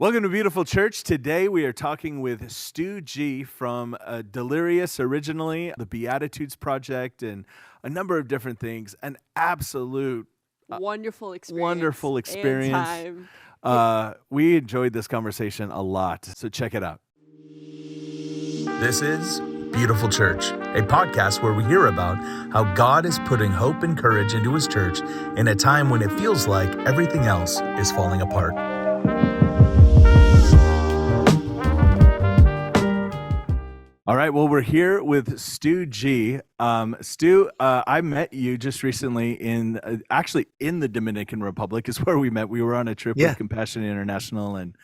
Welcome to Beautiful Church. Today we are talking with Stu G from Delirious, originally, the Beatitudes Project, and a number of different things. An absolute wonderful experience. wonderful experience. And time. We enjoyed this conversation a lot, so check it out. This is Beautiful Church, a podcast where we hear about how God is putting hope and courage into his church in a time when it feels like everything else is falling apart. All right, well, we're here with Stu G. Stu, I met you just recently in the Dominican Republic is where we met. We were on a trip with Compassion International, and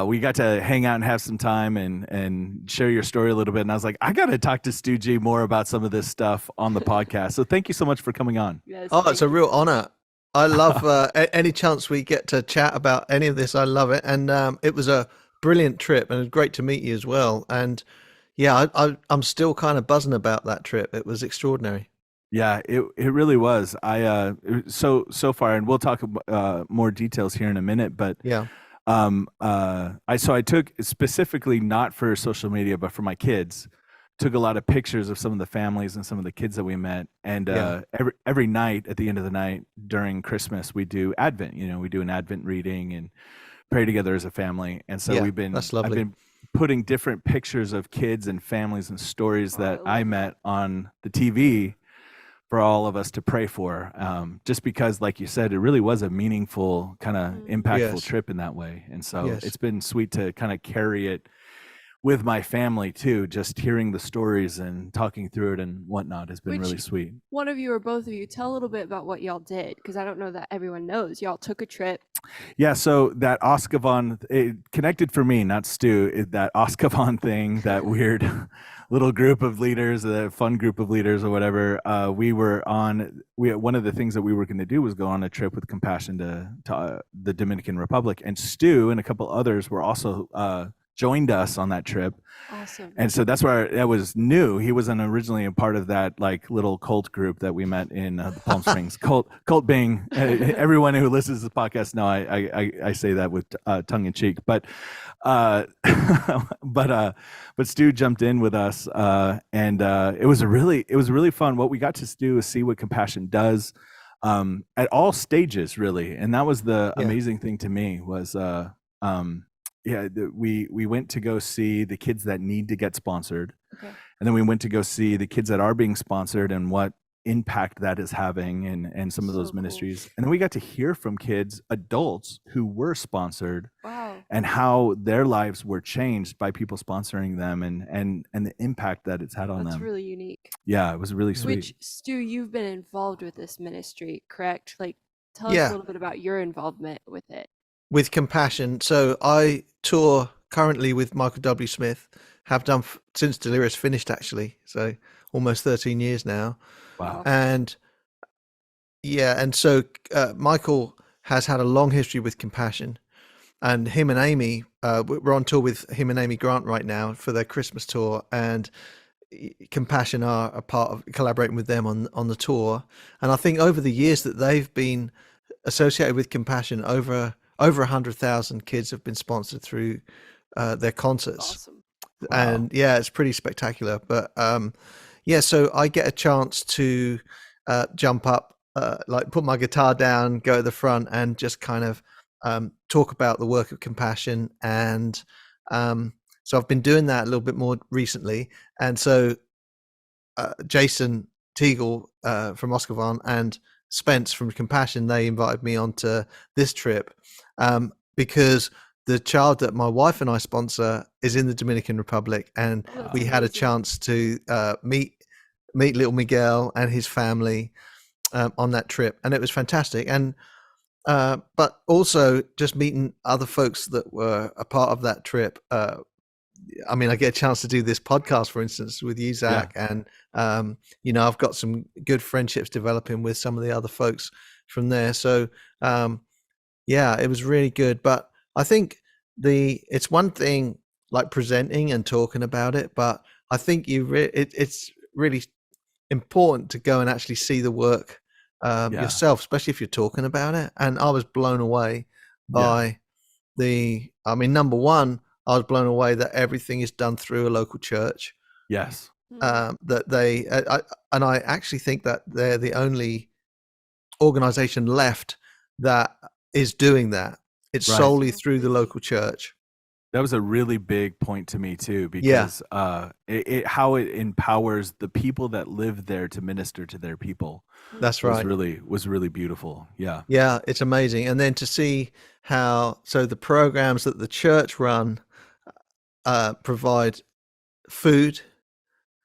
we got to hang out and have some time and share your story a little bit. And I was like, I got to talk to Stu G more about some of this stuff on the podcast. So thank you so much for coming on. Yes, it's a real honor. I love any chance we get to chat about any of this. I love it. And it was a brilliant trip, and it was great to meet you as well. And yeah, I'm still kind of buzzing about that trip. It was extraordinary. Yeah, it really was. So far, and we'll talk more details here in a minute. But yeah, I took specifically not for social media, but for my kids. Took a lot of pictures of some of the families and some of the kids that we met. And every night, at the end of the night during Christmas, we do Advent. We do an Advent reading and pray together as a family. And so that's lovely. I've been putting different pictures of kids and families and stories that I met on the TV for all of us to pray for. Just because, like you said, it really was a meaningful, kind of impactful trip in that way. And so it's been sweet to kind of carry it with my family too. Just hearing the stories and talking through it and whatnot has been really sweet. One of you or both of you, tell a little bit about what y'all did, because I don't know that everyone knows. Y'all took a trip. Yeah, so that Oskavan, it connected for me, not Stu, that Oskavan thing, that weird little group of leaders, a fun group of leaders or whatever. One of the things that we were going to do was go on a trip with Compassion to the Dominican Republic, and Stu and a couple others were also joined us on that trip. Awesome. And so that's where that was new. He wasn't originally a part of that like little cult group that we met in Palm Springs. Cult being everyone who listens to the podcast know I say that with tongue in cheek, but Stu jumped in with us, and it was really fun. What we got to do is see what Compassion does at all stages, really, and that was the amazing thing to me was. We went to go see the kids that need to get sponsored. Okay. And then we went to go see the kids that are being sponsored and what impact that is having and some of those ministries. And then we got to hear from kids, adults who were sponsored. Wow. And how their lives were changed by people sponsoring them and the impact that it's had on them. That's really unique. Yeah, it was really sweet. Which, Stu, you've been involved with this ministry, correct? Like, tell us a little bit about your involvement with it. With Compassion. So I tour currently with Michael W. Smith, have done since Delirious finished, actually. So almost 13 years now. Wow. And so Michael has had a long history with Compassion, and him and Amy, we're on tour with him and Amy Grant right now for their Christmas tour, and Compassion are a part of collaborating with them on the tour. And I think over the years that they've been associated with Compassion, over 100,000 kids have been sponsored through their concerts. Awesome. Wow. And it's pretty spectacular. But so I get a chance to jump up, like put my guitar down, go to the front, and just kind of talk about the work of Compassion. And so I've been doing that a little bit more recently. And so Jason Teagle from Oskavan and Spence from Compassion, they invited me onto this trip because the child that my wife and I sponsor is in the Dominican Republic, and we had a chance to meet little Miguel and his family on that trip, and it was fantastic. And but also just meeting other folks that were a part of that trip. I mean, I get a chance to do this podcast, for instance, with you, Zack, and I've got some good friendships developing with some of the other folks from there. So it was really good. But I think it's one thing like presenting and talking about it, but I think it's really important to go and actually see the work yourself, especially if you're talking about it. And I was blown away by number one, I was blown away that everything is done through a local church. Yes. That they, and I actually think that they're the only organization left that is doing that. It's solely through the local church. That was a really big point to me too, because how it empowers the people that live there to minister to their people. That's right. Was really beautiful. Yeah. Yeah, it's amazing. And then to see how the programs that the church run provide food,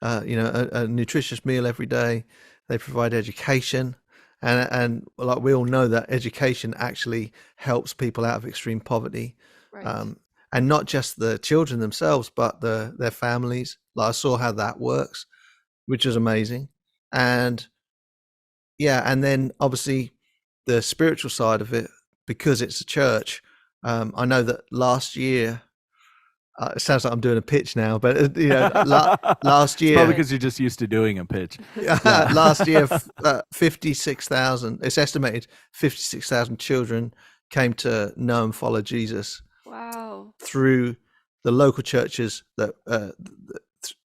a nutritious meal every day. They provide education, and like we all know that education actually helps people out of extreme poverty. Right. And not just the children themselves, but their families. Like I saw how that works, which was amazing. And and then obviously the spiritual side of it, because it's a church. I know that last year, it sounds like I'm doing a pitch now, but last year, probably because you're just used to doing a pitch. Last year, 56,000. It's estimated 56,000 children came to know and follow Jesus. Wow! Through the local churches that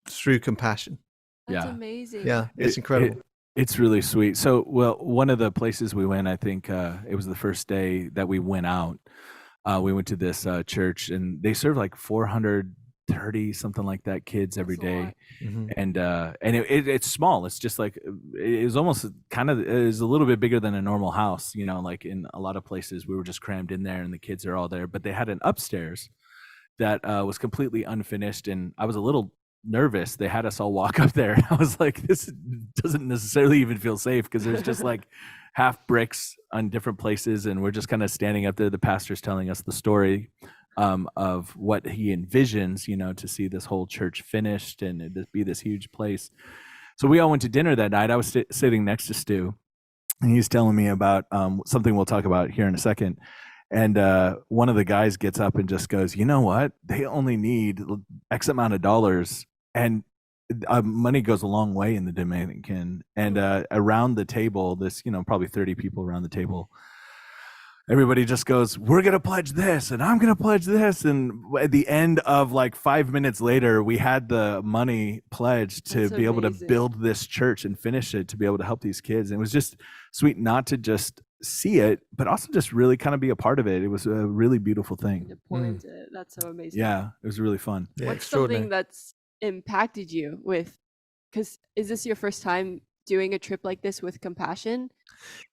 through Compassion. That's amazing. Yeah, it's incredible. It's really sweet. So, one of the places we went, I think it was the first day that we went out. We went to this church, and they serve like 430 something like that kids every day. Mm-hmm. And it's small. It's just like it was almost it was a little bit bigger than a normal house. Like in a lot of places, we were just crammed in there, and the kids are all there. But they had an upstairs that was completely unfinished, and I was a little nervous. They had us all walk up there. I was like, this doesn't necessarily even feel safe, because there's just like half bricks on different places, and we're just kind of standing up there. The pastor's telling us the story of what he envisions, to see this whole church finished and it be this huge place. So we all went to dinner that night. I was sitting next to Stu, and he's telling me about something we'll talk about here in a second. And one of the guys gets up and just goes, you know what? They only need X amount of dollars, and money goes a long way in the Dominican. And around the table, this, probably 30 people around the table, everybody just goes, we're going to pledge this, and I'm going to pledge this. And at the end of like 5 minutes later, we had the money pledged to be able to build this church and finish it, to be able to help these kids. And it was just sweet not to just see it, but also just really kind of be a part of it. It was a really beautiful thing. To pour into it. That's so amazing. Yeah, it was really fun. Yeah, what's something that's impacted you because is this your first time doing a trip like this with Compassion?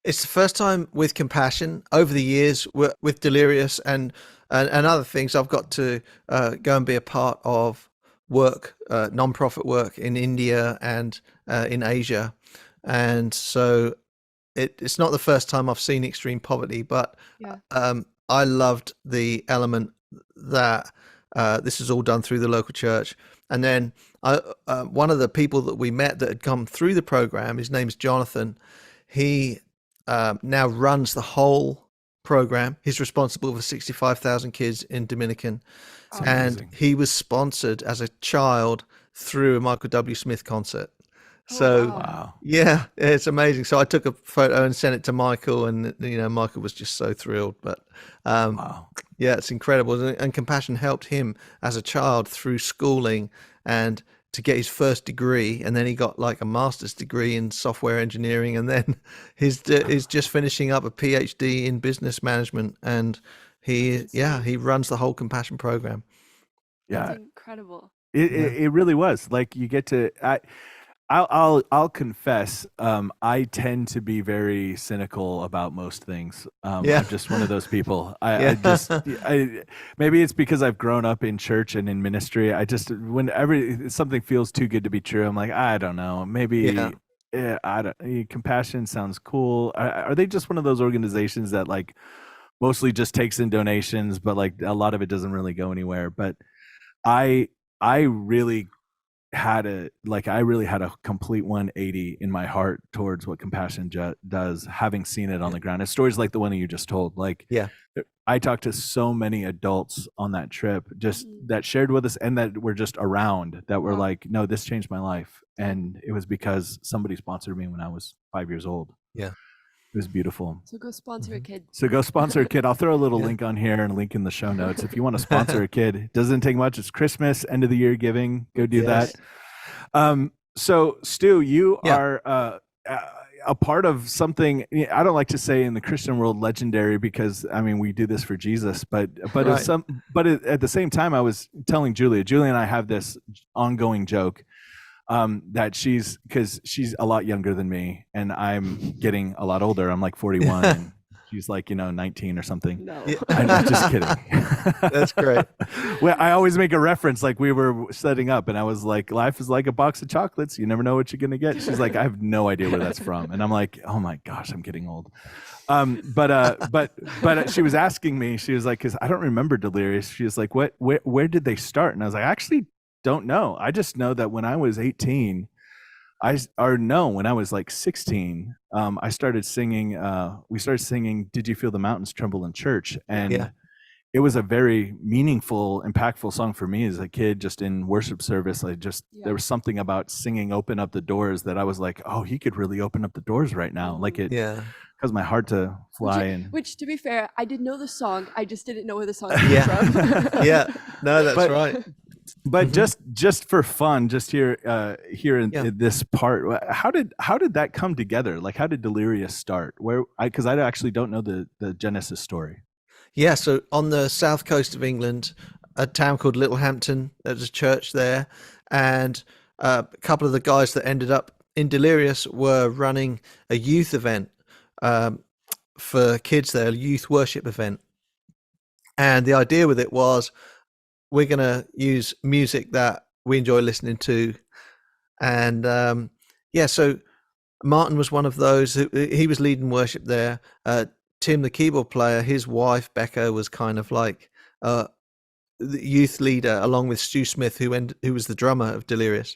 It's the first time with Compassion. Over the years with Delirious and other things, I've got to go and be a part of work, non-profit work in India and in Asia. And so it's not the first time I've seen extreme poverty, but I loved the element that this is all done through the local church. And then one of the people that we met that had come through the program, his name's Jonathan. He now runs the whole program. He's responsible for 65,000 kids in Dominican. And he was sponsored as a child through a Michael W. Smith concert. So, yeah, it's amazing. So I took a photo and sent it to Michael, and, Michael was just so thrilled. But yeah, it's incredible. And Compassion helped him as a child through schooling and to get his first degree. And then he got like a master's degree in software engineering. And then he's just finishing up a PhD in business management. And he runs the whole Compassion program. Yeah. That's incredible. It really was. Like, you get to, I'll confess, I tend to be very cynical about most things. I'm just one of those people. Maybe it's because I've grown up in church and in ministry. Whenever something feels too good to be true, I'm like, I don't know. Maybe Compassion sounds cool. Are they just one of those organizations that like mostly just takes in donations, but like a lot of it doesn't really go anywhere? But I really had a complete 180 in my heart towards what Compassion does, having seen it on the ground. It's stories like the one that you just told. Like, I talked to so many adults on that trip, just that shared with us, and that were just around, that were like, no, this changed my life. And it was because somebody sponsored me when I was 5 years old. Yeah. It was beautiful. So go sponsor a kid. So go sponsor a kid. I'll throw a little Yeah. link on here and a link in the show notes. If you want to sponsor a kid, it doesn't take much. It's Christmas, end of the year giving. Go do Yes. that. So Stu, you Yeah. are a part of something. I don't like to say in the Christian world legendary, because I mean we do this for Jesus, but Right. at the same time, I was telling Julia and I have this ongoing joke that because she's a lot younger than me and I'm getting a lot older. I'm like 41 and she's like 19 or something. No. Yeah. I'm just kidding. That's great. Well, I always make a reference, like we were setting up and I was like, life is like a box of chocolates. You never know what you're going to get. She's like, I have no idea where that's from. And I'm like, oh my gosh, I'm getting old. But she was asking me, she was like, cause I don't remember Delirious. She was like, where did they start? And I was like, I actually don't know. I just know that when I was 18, when I was like 16, I started singing, we started singing Did You Feel the Mountains Tremble in Church? And Yeah. it was a very meaningful, impactful song for me as a kid, just in worship service. There was something about singing Open Up the Doors that I was like, oh, he could really open up the doors right now. Like it Yeah. caused my heart to fly. Which, to be fair, I did know the song. I just didn't know where the song came Yeah. from. Yeah. No, that's But- right. But just for fun, just here in Yeah. this part, how did that come together? Like, how did Delirious start? Because I actually don't know the Genesis story. Yeah, so on the south coast of England, a town called Littlehampton, there's a church there, and a couple of the guys that ended up in Delirious were running a youth event for kids there, a youth worship event. And the idea with it was, we're going to use music that we enjoy listening to. And so Martin was one of those. He was leading worship there. Tim, the keyboard player, his wife Becca was kind of like the youth leader, along with Stu Smith, who was the drummer of Delirious,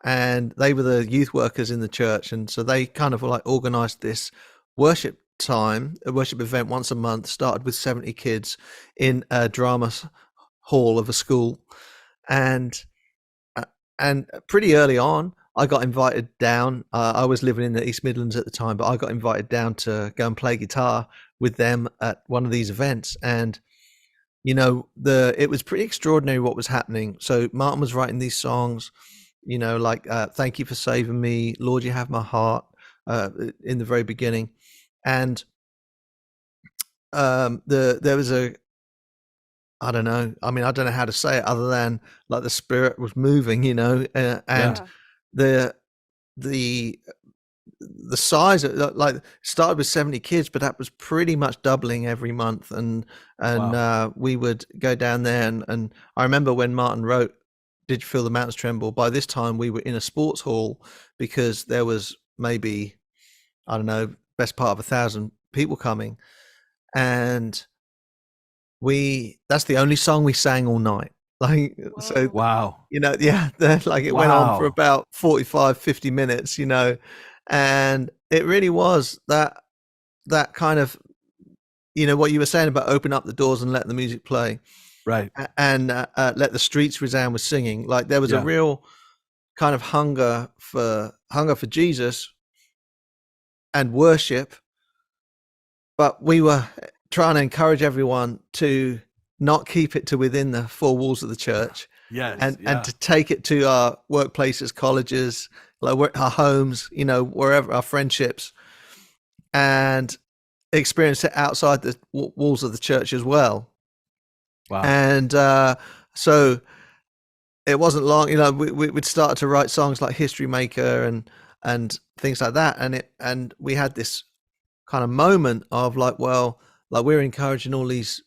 and they were the youth workers in the church. And so they kind of like organized this worship event once a month. Started with 70 kids in a drama hall of a school, and pretty early on, I got invited down. I was living in the East Midlands at the time, but I got invited down to go and play guitar with them at one of these events. And, it was pretty extraordinary what was happening. So Martin was writing these songs, like Thank You for Saving Me, Lord, You Have My Heart, in the very beginning. And there was I don't know. I mean, I don't know how to say it other than like the Spirit was moving, and the size of, like, started with 70 kids, but that was pretty much doubling every month. And Wow. we would go down there, and I remember when Martin wrote Did You Feel the Mountains Tremble? By this time we were in a sports hall, because there was maybe, I don't know, best part of 1,000 people coming. And that's the only song we sang all night. Like, so, Wow. like it went on for Wow. about 45, 50 minutes, and it really was that kind of, what you were saying about open up the doors and let the music play, Right. and let the streets resound with singing. Like, there was a Yeah. real kind of hunger for Jesus and worship, but we were trying to encourage everyone to not keep it to within the four walls of the church, Yes. and to take it to our workplaces, colleges, like our homes, wherever, our friendships, and experience it outside the walls of the church as well. Wow. And so it wasn't long, we'd started to write songs like History Maker and things like that, and we had this kind of moment of like, well, like, we're encouraging all these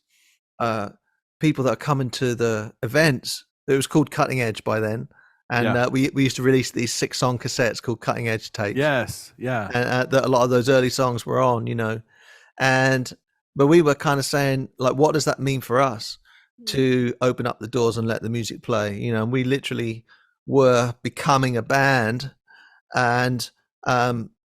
people that are coming to the events. It was called Cutting Edge by then, and we used to release these 6-song cassettes called Cutting Edge tapes. Yes. Yeah. And that a lot of those early songs were on, but we were kind of saying, like, what does that mean for us to open up the doors and let the music play? And we literally were becoming a band, and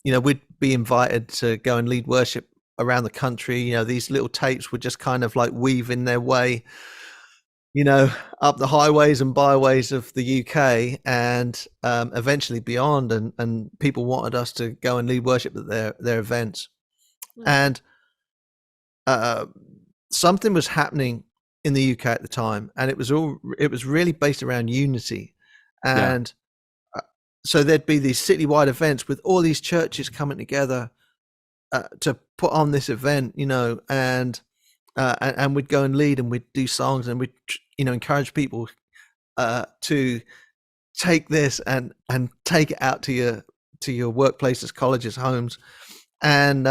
we'd be invited to go and lead worship around the country. These little tapes would just kind of like weaving their way, up the highways and byways of the UK, and eventually beyond. And people wanted us to go and lead worship at their events. And something was happening in the UK at the time, and it was really based around unity. And so there'd be these citywide events with all these churches coming together to put on this event, and we'd go and lead, and we'd do songs, and we'd encourage people to take this and take it out to your workplaces, colleges, homes. And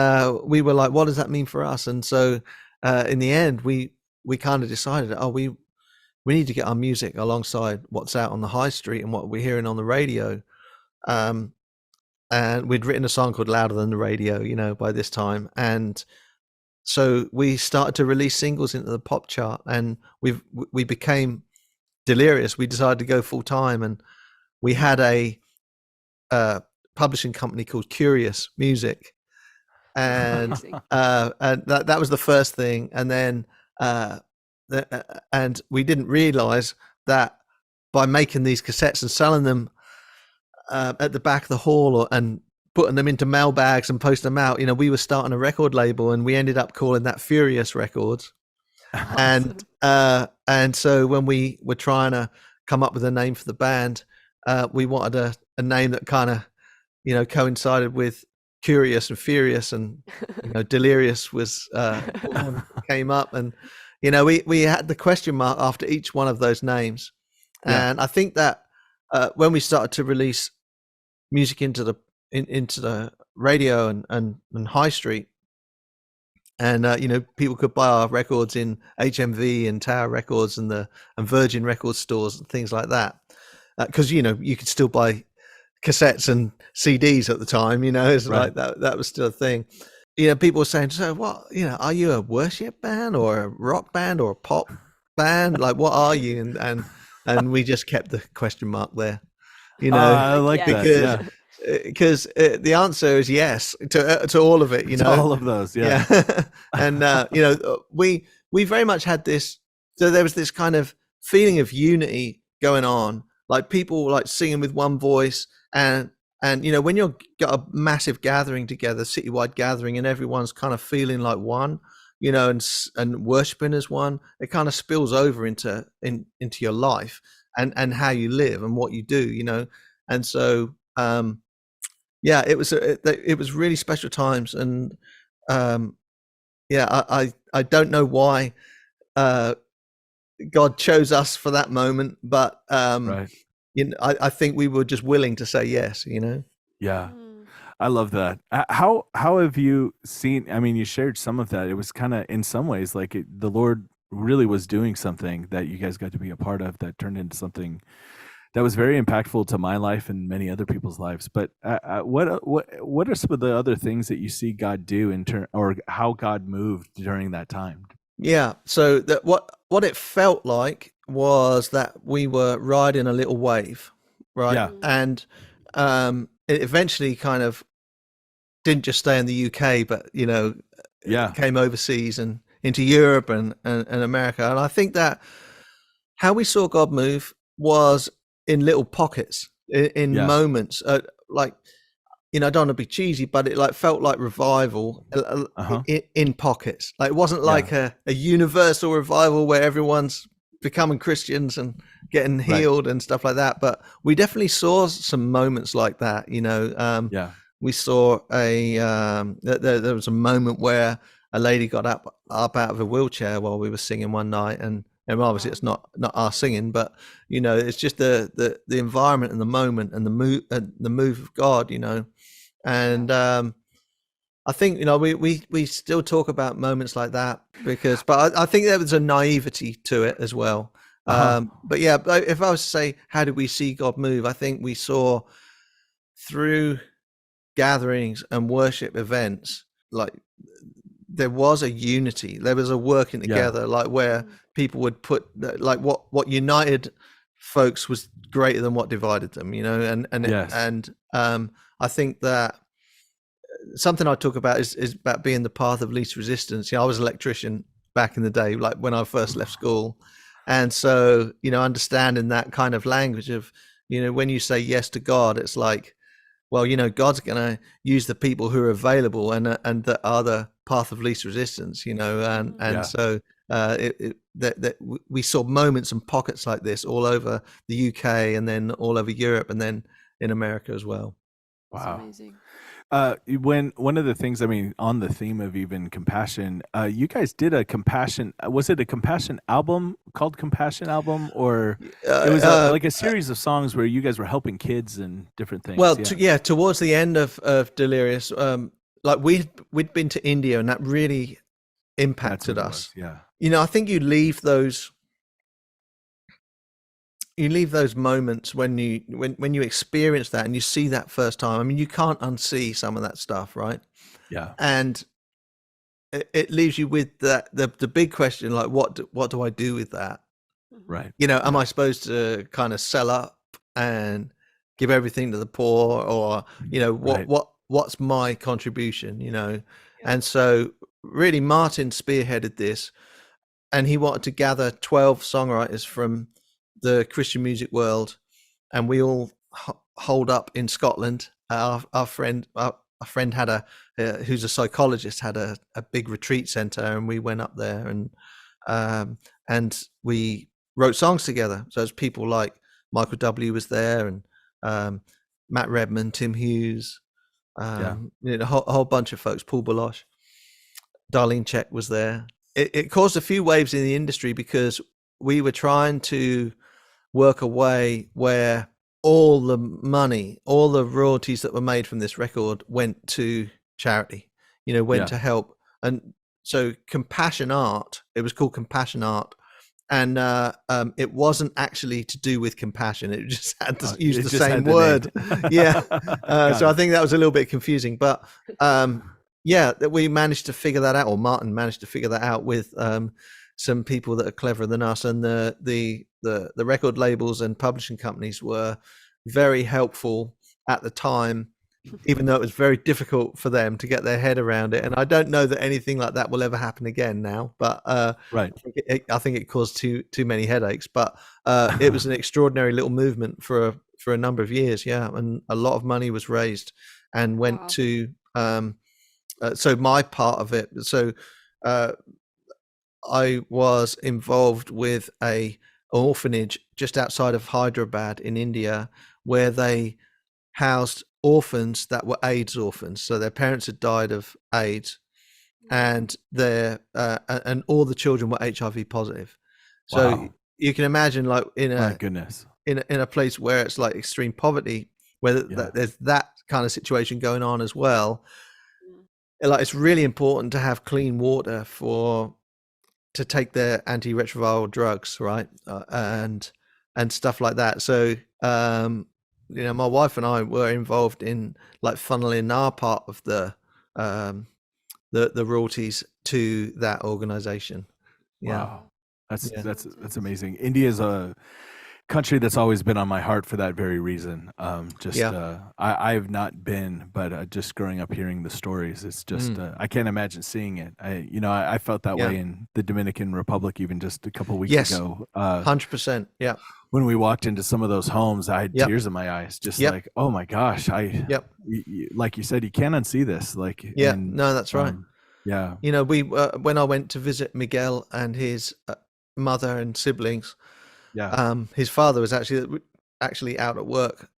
we were like, what does that mean for us? And so in the end, we kind of decided, we need to get our music alongside what's out on the high street and what we're hearing on the radio. And we'd written a song called Louder Than the Radio, by this time. And so we started to release singles into the pop chart, and we became Delirious. We decided to go full time, and we had a publishing company called Curious Music. And that was the first thing. And then and we didn't realize that by making these cassettes and selling them at the back of the hall and putting them into mail bags and posting them out, we were starting a record label, and we ended up calling that Furious Records. Awesome. And so when we were trying to come up with a name for the band, we wanted a name that kind of coincided with Curious and Furious, and Delirious was came up, and we had the question mark after each one of those names. And I think that when we started to release music into the radio and high street, and people could buy our records in HMV and Tower Records and Virgin Record stores and things like that, because you could still buy cassettes and CDs at the time, it's right. Like that was still a thing. People were saying, so what, are you a worship band or a rock band or a pop band? Like, what are you? And we just kept the question mark there, I like that. Because the answer is yes to all of it, to all of those. Yeah. And we very much had this, so there was this kind of feeling of unity going on, like people like singing with one voice. And when you've got a massive gathering together, citywide gathering, and everyone's kind of feeling like one, and worshiping as one, it kind of spills over into your life and how you live and what you do, and so it was really special times. And I don't know why God chose us for that moment, but right. I think we were just willing to say yes, Yeah. I love that. How have you seen, you shared some of that. It was kind of in some ways like the Lord really was doing something that you guys got to be a part of that turned into something that was very impactful to my life and many other people's lives. But what are some of the other things that you see God do or how God moved during that time? Yeah. So that what it felt like was that we were riding a little wave, right? Yeah. And it eventually kind of didn't just stay in the UK, but it came overseas and into Europe and America. And I think that how we saw God move was in little pockets, in moments, like I don't want to be cheesy, but it felt like revival in pockets. Like it wasn't like a universal revival where everyone's becoming Christians and getting healed and stuff like that. But we definitely saw some moments like that, we saw there was a moment where a lady got up out of a wheelchair while we were singing one night, and obviously it's not our singing, but it's just the environment and the moment and the move of God, and I think we still talk about moments like that but I think there was a naivety to it as well. But yeah, if I was to say how did we see God move, I think we saw through gatherings and worship events, like there was a unity, there was a working together, like where people would put like what united folks was greater than what divided them, and I think that something I talk about is about being the path of least resistance. I was an electrician back in the day, like when I first left school, and so understanding that kind of language of when you say yes to God, it's like well, God's going to use the people who are available and that are the path of least resistance, and so we saw moments and pockets like this all over the UK and then all over Europe and then in America as well. That's Wow. amazing. When one of the things, I mean, on the theme of even compassion, you guys did a compassion. Was it a compassion album called Compassion Album, or it was like a series of songs where you guys were helping kids and different things? Well, towards the end of Delirious, like we'd been to India, and that really impacted us. Yeah. I think you leave those moments when you experience that and you see that first time. I mean, you can't unsee some of that stuff, right? Yeah. And it leaves you with the big question, like, what do I do with that? Right. Am I supposed to kind of sell up and give everything to the poor, or what's my contribution? And so really Martin spearheaded this, and he wanted to gather 12 songwriters from the Christian music world, and we all holed up in Scotland. Our friend had who's a psychologist, had a big retreat center, and we went up there and we wrote songs together. So it's people like Michael W. was there, and Matt Redman, Tim Hughes, a whole bunch of folks, Paul Baloche, Darlene Check was there. It caused a few waves in the industry because we were trying to work a way where all the money, all the royalties that were made from this record went to charity, went to help. And so Compassion Art, it was called Compassion Art. And it wasn't actually to do with compassion. It just had to use the same word. Yeah. So I think that was a little bit confusing. But that we managed to figure that out, or Martin managed to figure that out with some people that are cleverer than us. And the record labels and publishing companies were very helpful at the time, even though it was very difficult for them to get their head around it. And I don't know that anything like that will ever happen again now, but right. I think it caused too many headaches. But it was an extraordinary little movement for a number of years, and a lot of money was raised and went to so my part of it. So I was involved with an orphanage just outside of Hyderabad in India, where they housed orphans that were AIDS orphans. So their parents had died of AIDS, and and all the children were HIV positive. So you can imagine, like, in a place where it's like extreme poverty, where there's that kind of situation going on as well. Like, it's really important to have clean water to take their antiretroviral drugs, right? And stuff like that. So my wife and I were involved in, like, funneling our part of the royalties to that organization. Wow. That's amazing. India is a country that's always been on my heart for that very reason. I've not been, but just growing up hearing the stories, it's just I can't imagine seeing it. I felt that way in the Dominican Republic even just a couple of weeks ago. 100%. Yeah. When we walked into some of those homes, I had tears in my eyes, just like, oh my gosh, like you said, you can't unsee this. Like, no, that's right. We when I went to visit Miguel and his mother and siblings, his father was actually out at work,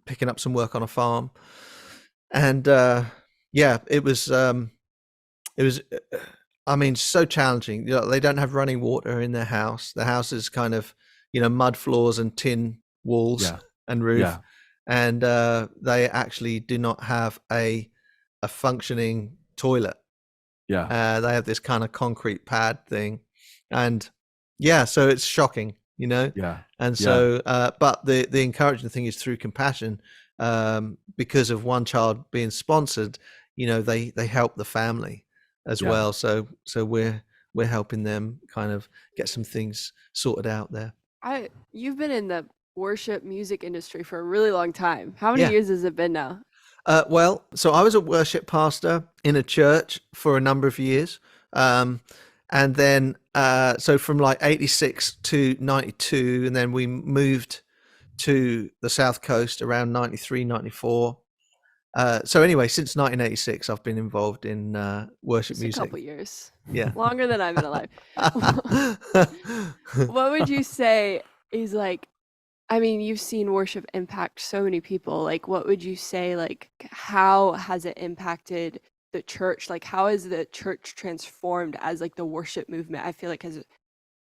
picking up some work on a farm, and it was I mean, so challenging. They don't have running water in their house. The house is kind of mud floors and tin walls and roof, and they actually do not have a functioning toilet. They have this kind of concrete pad thing, and so it's shocking, and so but the encouraging thing is, through Compassion, because of one child being sponsored, they help the family as well. So we're helping them kind of get some things sorted out there. You've been in the worship music industry for a really long time. How many years has it been now? Well, so I was a worship pastor in a church for a number of years. And then, so from like 86 to 92, and then we moved to the South Coast around 93, 94. So anyway, since 1986, I've been involved in worship Just music. a couple years. Yeah. Longer than I've been alive. What would you say is like, I mean, you've seen worship impact so many people. Like, what would you say, like, how has it impacted the church? Like, how has the church transformed as like the worship movement? I feel like has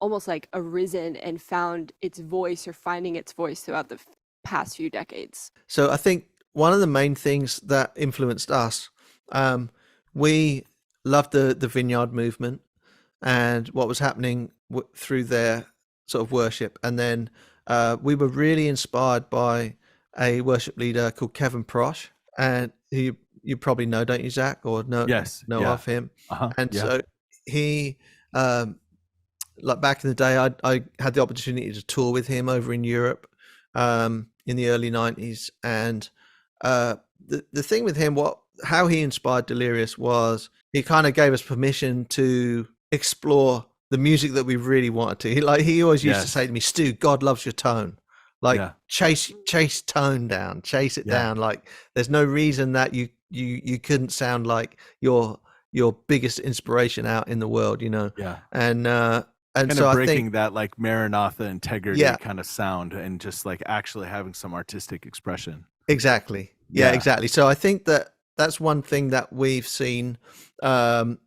almost like arisen and found its voice or finding its voice throughout the past few decades. So I think one of the main things that influenced us, we loved the Vineyard movement and what was happening through their sort of worship. And then we were really inspired by a worship leader called Kevin Prosh, and you probably know, don't you, Zack, or know of him? And so he, like back in the day, I had the opportunity to tour with him over in Europe in the early 90s. And the thing with him, how he inspired Delirious was he kind of gave us permission to explore the music that we really wanted to. He always used to say to me, Stu, God loves your tone. Like chase tone down, chase it down. Like there's no reason that you couldn't sound like your biggest inspiration out in the world, you know? Yeah. And kind so of I breaking think that like Maranatha integrity kind of sound and just like actually having some artistic expression. Exactly. Yeah, exactly. So I think that's one thing that we've seen happen,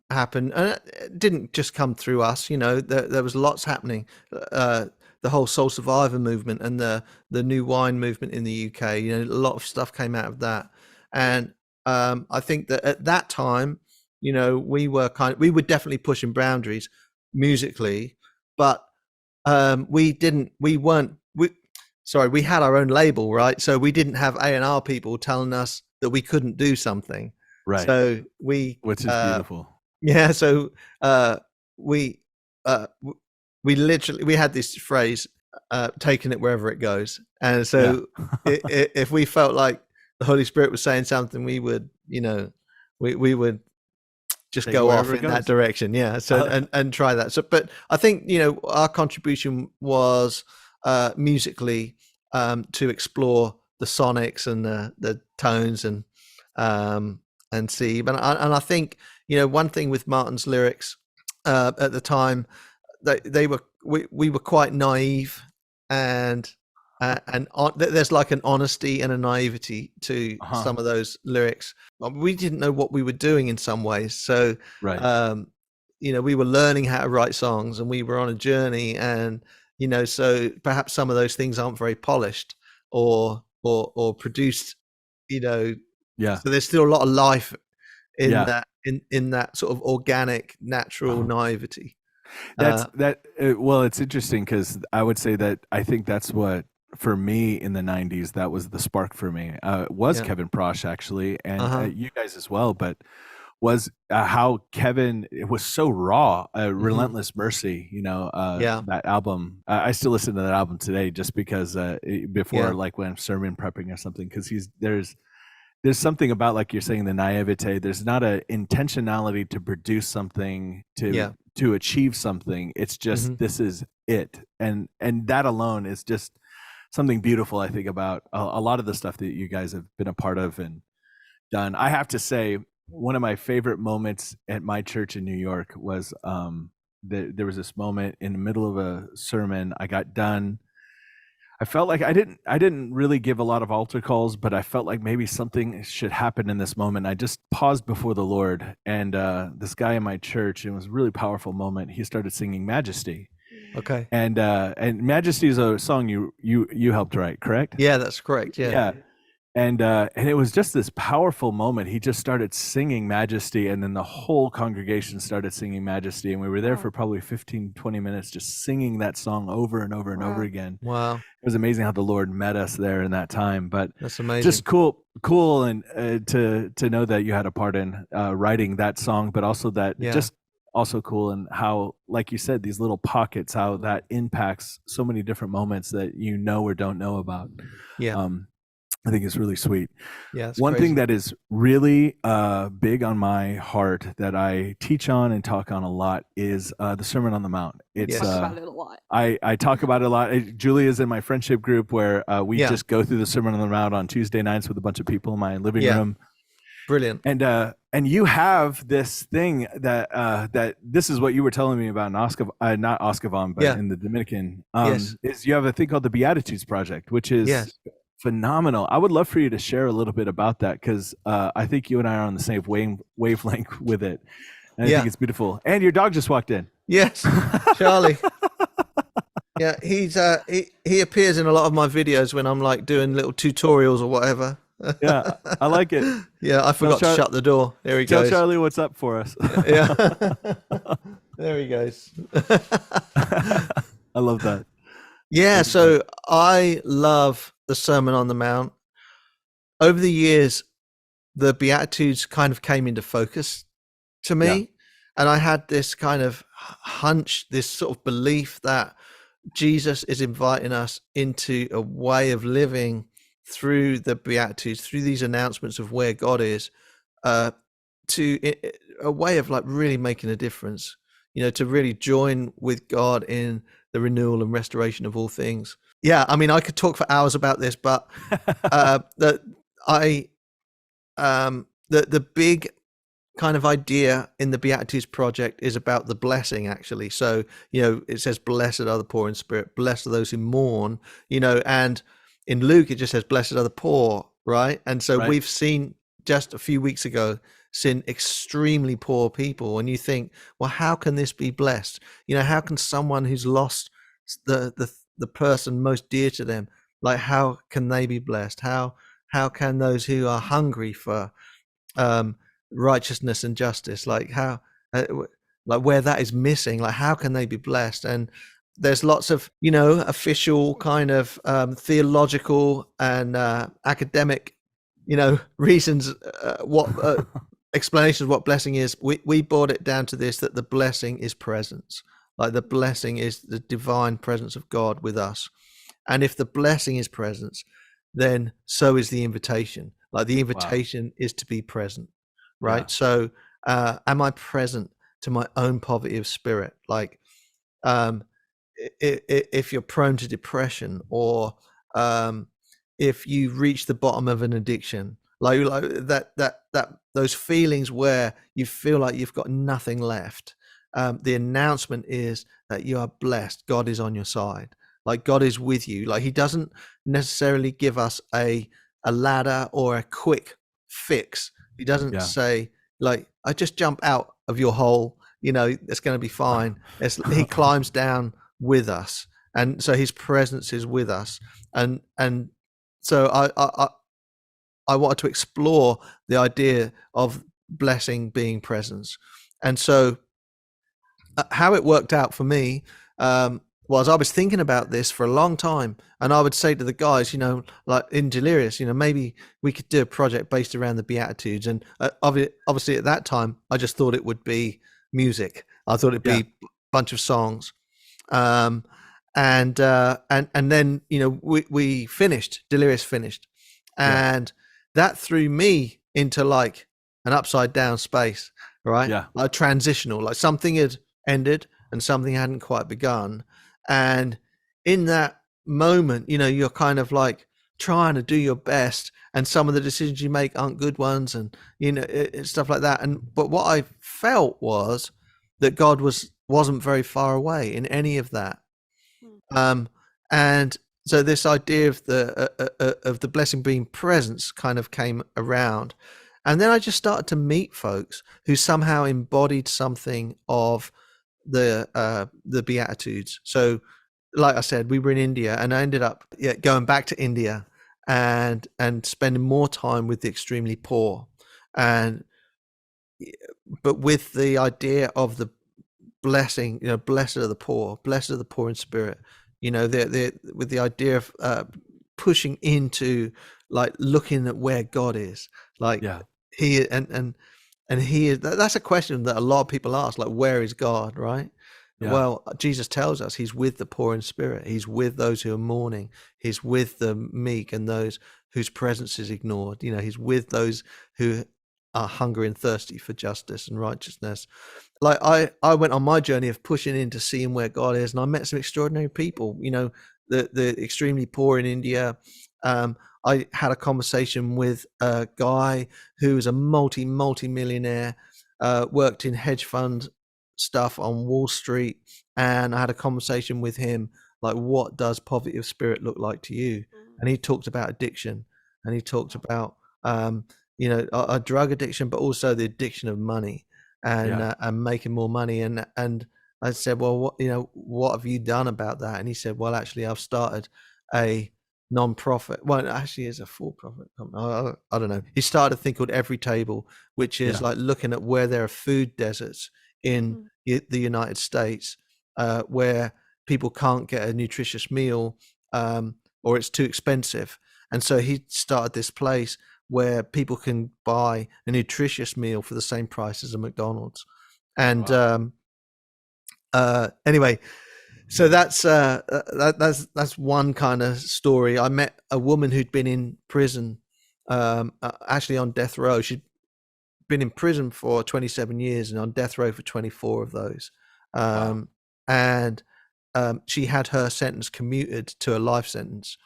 and it didn't just come through us. You know, there was lots happening. The whole Soul Survivor movement and the New Wine movement in the UK. You know, a lot of stuff came out of that, and I think that at that time, you know, we were definitely pushing boundaries musically, but we had our own label, right? So we didn't have A&R people telling us that we couldn't do something. Right. So which is beautiful. Yeah. So we had this phrase, taking it wherever it goes. And so if we felt like the Holy Spirit was saying something, we would, you know, we would just go off in that direction. Yeah. So, and try that. So, but I think, you know, our contribution was musically to explore the sonics and the tones and see. And I think, you know, one thing with Martin's lyrics at the time, we were quite naive, and there's like an honesty and a naivety to some of those lyrics. We didn't know what we were doing in some ways, so you know, we were learning how to write songs, and we were on a journey, and you know, so perhaps some of those things aren't very polished or produced, you know. So there's still a lot of life in that in that sort of organic, natural naivety. Well, it's interesting because I would say that I think that's what, for me in the 90s, that was the spark for me. Was Kevin Prosh actually, and you guys as well, but was how Kevin, it was so raw, Relentless Mercy, you know, that album. I still listen to that album today just because before, like when I'm sermon prepping or something, because there's something about, like you're saying, the naivete. There's not a intentionality to produce something to achieve something. It's just this is it, and that alone is just something beautiful, I think, about a lot of the stuff that you guys have been a part of and done. I have to say, one of my favorite moments at my church in New York was there was this moment in the middle of a sermon. I got done. I felt like I didn't really give a lot of altar calls, but I felt like maybe something should happen in this moment. I just paused before the Lord, and this guy in my church, it was a really powerful moment. He started singing Majesty. Okay. And Majesty is a song you helped write, correct? Yeah, that's correct. Yeah. And it was just this powerful moment. He just started singing Majesty, and then the whole congregation started singing Majesty, and we were there for probably 15, 20 minutes just singing that song over and over and over again. Wow. It was amazing how the Lord met us there in that time. But that's amazing. Just cool, and to know that you had a part in writing that song, but also that just also cool, and how, like you said, these little pockets, how that impacts so many different moments that you know or don't know about. I think it's really sweet. Yeah, it's One crazy. thing that is really big on my heart that I teach on and talk on a lot is the Sermon on the Mount. It's Talk about it a lot. I talk about it a lot. Julia's in my friendship group where we Yeah. just go through the Sermon on the Mount on Tuesday nights with a bunch of people in my living Yeah. room. Brilliant. And you have this thing that this is what you were telling me about in not Oscavan, but Yeah. in the Dominican. Yes. Is you have a thing called the Beatitudes Project, which is Yes. phenomenal. I would love for you to share a little bit about that because I think you and I are on the same wavelength with it. And I Yeah. think it's beautiful. And your dog just walked in. Yes, Charlie. Yeah, he appears in a lot of my videos when I'm like doing little tutorials or whatever. Yeah, I like it. Yeah, I forgot to shut the door. There he Tell goes. Charlie what's up for us. Yeah. There he goes. I love that. Yeah, so I love the Sermon on the Mount. Over the years, the Beatitudes kind of came into focus to me. Yeah. And I had this kind of hunch, this sort of belief that Jesus is inviting us into a way of living through the Beatitudes, through these announcements of where God is, to a way of like really making a difference, to really join with God in the renewal and restoration of all things. Yeah, I mean, I could talk for hours about this, but the big kind of idea in the Beatitudes Project is about the blessing, actually. So, it says, blessed are the poor in spirit, blessed are those who mourn, and in Luke, it just says, blessed are the poor, right? And so Right. we've seen just a few weeks ago, seen extremely poor people. And you think, well, how can this be blessed? How can someone who's lost the person most dear to them, like, how can they be blessed? How can those who are hungry for righteousness and justice, like how like where that is missing, like how can they be blessed? And there's lots of official kind of theological and academic reasons what explanations of what blessing is. We brought it down to this, that the blessing is presence, like the blessing is the divine presence of God with us. And if the blessing is presence, then so is the invitation. Like the invitation is to be present. Right. Yeah. So, am I present to my own poverty of spirit? Like, if you're prone to depression, or if you reach the bottom of an addiction, like that those feelings where you feel like you've got nothing left, the announcement is that you are blessed. God is on your side. Like God is with you. Like He doesn't necessarily give us a ladder or a quick fix. He doesn't say, like, I just jump out of your hole, it's going to be fine. He climbs down with us. And so His presence is with us. And so I wanted to explore the idea of blessing being presence. And so how it worked out for me was I was thinking about this for a long time, and I would say to the guys, like in Delirious, maybe we could do a project based around the Beatitudes. And obviously at that time, I just thought it would be music. I thought it'd be a bunch of songs. And then, we finished, Delirious finished. And that threw me into like an upside down space, right? Yeah. Like transitional, like something had ended and something hadn't quite begun. And in that moment, you're kind of like trying to do your best, and some of the decisions you make aren't good ones, and stuff like that. But what I felt was that God wasn't very far away in any of that. And so this idea of the blessing being presence kind of came around, and then I just started to meet folks who somehow embodied something of the Beatitudes. So like I said, we were in India, and I ended up going back to India and spending more time with the extremely poor, but with the idea of the blessing, blessed are the poor in spirit, with the idea of pushing into like looking at where God is, like He and He is. That's a question that a lot of people ask, like, where is God, right? Yeah. Well, Jesus tells us he's with the poor in spirit. He's with those who are mourning. He's with the meek and those whose presence is ignored. You know, he's with those who are hungry and thirsty for justice and righteousness. Like I went on my journey of pushing into seeing where God is, and I met some extraordinary people. You know, the extremely poor in India. I had a conversation with a guy who was a multi-millionaire, worked in hedge fund stuff on Wall Street, and I had a conversation with him like, what does poverty of spirit look like to you? And he talked about addiction, and he talked about you know, a drug addiction, but also the addiction of money and making more money. And I said, well, what have you done about that? And he said, well, actually, I've started a non-profit. Well, it actually is a for-profit company. I don't know. He started a thing called Every Table, which is like looking at where there are food deserts in the United States, where people can't get a nutritious meal, or it's too expensive. And so he started this place where people can buy a nutritious meal for the same price as a McDonald's. And anyway, so that's one kind of story. I met a woman who'd been in prison, actually on death row. She'd been in prison for 27 years and on death row for 24 of those. And she had her sentence commuted to a life sentence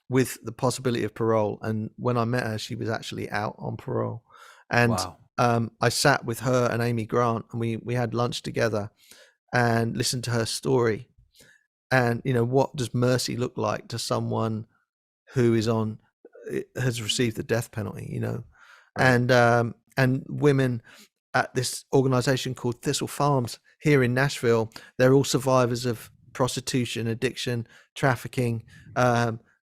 with the possibility of parole. And when I met her, she was actually out on parole. And I sat with her and Amy Grant, and we had lunch together and listened to her story. And, you know, what does mercy look like to someone who has received the death penalty, you know? And women at this organization called Thistle Farms here in Nashville, they're all survivors of prostitution, addiction, trafficking,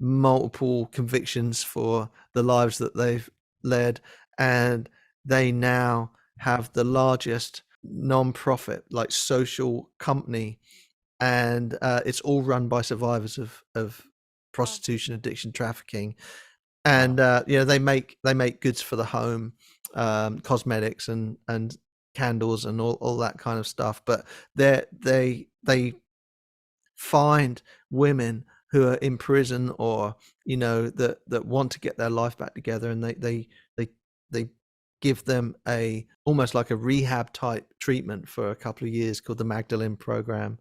multiple convictions for the lives that they've led, and they now have the largest non-profit like social company, and it's all run by survivors of prostitution, addiction, trafficking, and you know, they make goods for the home, cosmetics and candles and all that kind of stuff, but they find women who are in prison, or, you know, that want to get their life back together, and they give them almost like a rehab type treatment for a couple of years called the Magdalene program,